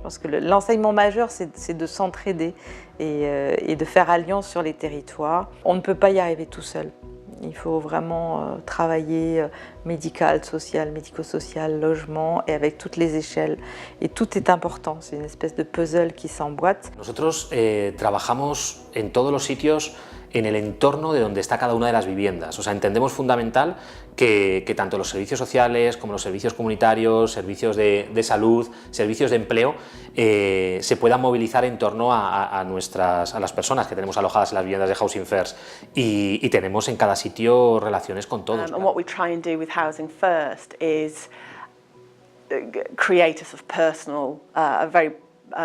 pense que l'enseignement majeur, c'est de s'entraider et de faire alliance sur les territoires. On ne peut pas y arriver tout seul. Il faut vraiment travailler médical, social, médico-social, logement et avec toutes les échelles. Et tout est important, c'est une espèce de puzzle qui s'emboîte. Nosotros trabajamos en todos los sitios en el entorno de donde está cada una de las viviendas. O sea, entendemos fundamental que tanto los servicios sociales como los servicios comunitarios, servicios de salud, servicios de empleo se puedan movilizar en torno a las personas que tenemos alojadas en las viviendas de Housing First y tenemos en cada sitio relaciones con todos. And what we try and do with Housing First is create a sort of personal, a very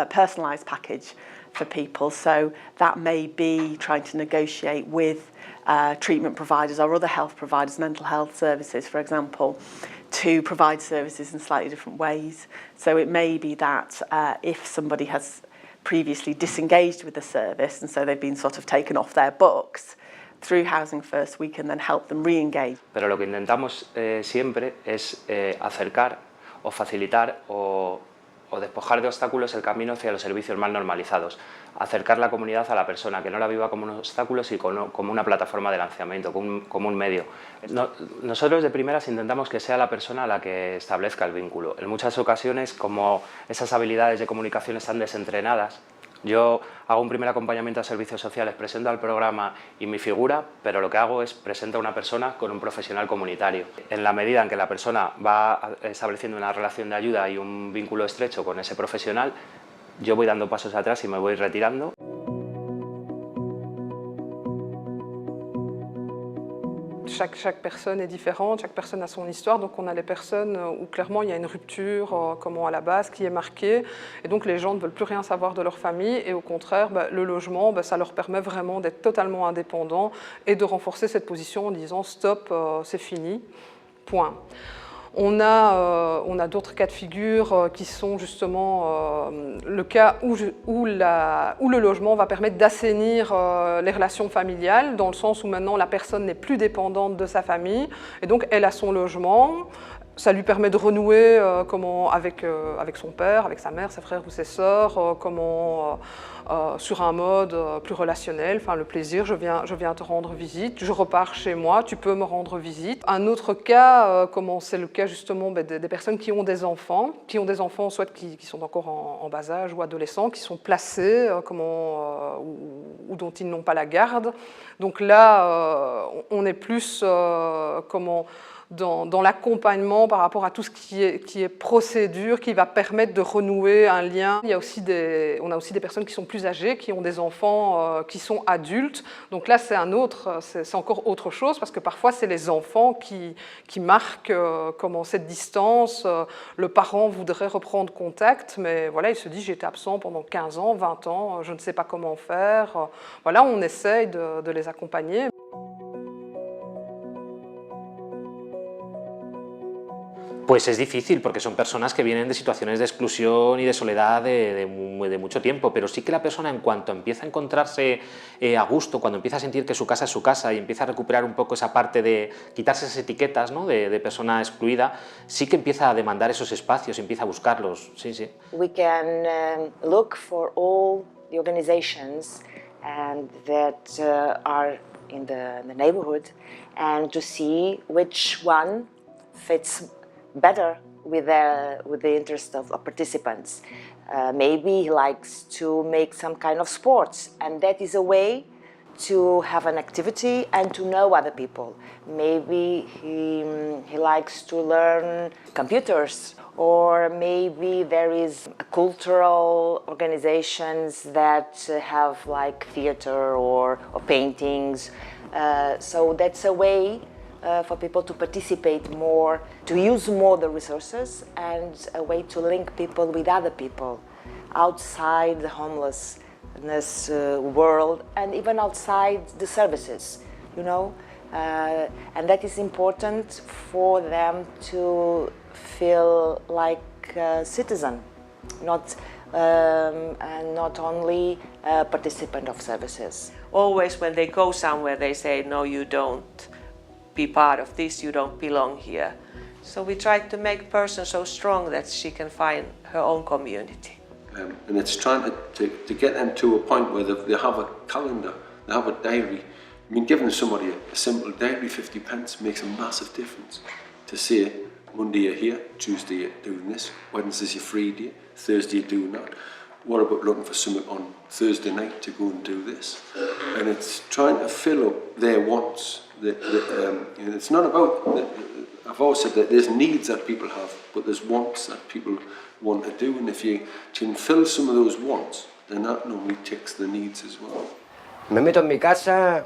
personalised package for people. So that may be trying to negotiate with treatment providers or other health providers, mental health services, for example, to provide services in slightly different ways. So it may be that if somebody has previously disengaged with the service and so they've been sort of taken off their books, through Housing First we can then help them re-engage. Pero lo que intentamos siempre es acercar o facilitar o despojar de obstáculos el camino hacia los servicios más normalizados, acercar la comunidad a la persona, que no la viva como un obstáculo, sino como una plataforma de lanzamiento, como un medio. Nosotros de primeras intentamos que sea la persona la que establezca el vínculo. En muchas ocasiones, como esas habilidades de comunicación están desentrenadas, yo hago un primer acompañamiento a servicios sociales, presento al programa y mi figura, pero lo que hago es presento a una persona con un profesional comunitario. En la medida en que la persona va estableciendo una relación de ayuda y un vínculo estrecho con ese profesional, yo voy dando pasos atrás y me voy retirando. Chaque personne est différente, chaque personne a son histoire, donc on a les personnes où clairement il y a une rupture à la base qui est marquée, et donc les gens ne veulent plus rien savoir de leur famille, et au contraire, le logement, ça leur permet vraiment d'être totalement indépendants et de renforcer cette position en disant stop, c'est fini, point. On a d'autres cas de figure qui sont justement le cas où le logement va permettre d'assainir les relations familiales, dans le sens où maintenant la personne n'est plus dépendante de sa famille et donc elle a son logement. Ça lui permet de renouer avec son père, avec sa mère, ses frères ou ses sœurs, sur un mode plus relationnel, enfin le plaisir, je viens te rendre visite, je repars chez moi, tu peux me rendre visite. Un autre cas, c'est le cas justement des personnes qui ont des enfants soit qui sont encore en bas âge ou adolescents, qui sont placés ou dont ils n'ont pas la garde. Donc là, on est plus dans l'accompagnement par rapport à tout ce qui est procédure, qui va permettre de renouer un lien. On a aussi des personnes qui sont plus âgées, qui ont des enfants qui sont adultes. Donc là, c'est encore autre chose, parce que parfois, c'est les enfants qui marquent cette distance. Le parent voudrait reprendre contact, mais voilà, il se dit, j'étais absent pendant 15 ans, 20 ans, je ne sais pas comment faire. Voilà, on essaye de les accompagner. Pues es difícil porque son personas que vienen de situaciones de exclusión y de soledad de mucho tiempo, pero sí que la persona en cuanto empieza a encontrarse a gusto, cuando empieza a sentir que su casa es su casa y empieza a recuperar un poco esa parte de quitarse esas etiquetas, ¿no?, de persona excluida, sí que empieza a demandar esos espacios, empieza a buscarlos. Sí, sí. We can look for all the organizations that are in the neighborhood and to see which one fits better with the interest of participants. Maybe he likes to make some kind of sports, and that is a way to have an activity and to know other people. Maybe he likes to learn computers, or maybe there is cultural organizations that have like theater or paintings. So that's a way for people to participate more, to use more the resources, and a way to link people with other people outside the homelessness world and even outside the services, you know. And that is important for them to feel like a citizen, not only a participant of services. Always when they go somewhere they say, no, you don't be part of this, you don't belong here. So we try to make a person so strong that she can find her own community. And it's trying to get them to a point where they have a calendar, they have a diary. I mean, giving somebody a simple diary, 50 pence, makes a massive difference. To say, Monday you're here, Tuesday you're doing this, Wednesday's your free day, Thursday you're doing that. What about looking for something on Thursday night to go and do this? And it's trying to fill up their wants. And it's not about, I've always said that there's needs that people have, but there's wants that people want to do. And if you can fill some of those wants, then that normally ticks the needs as well. Me meto en mi casa,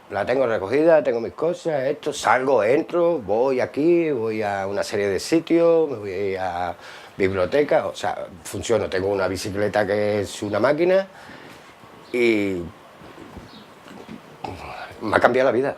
la tengo recogida, tengo mis cosas, esto, salgo, entro, voy aquí, voy a una serie de sitios, me voy a biblioteca, o sea, funciono, tengo una bicicleta que es una máquina y me ha cambiado la vida.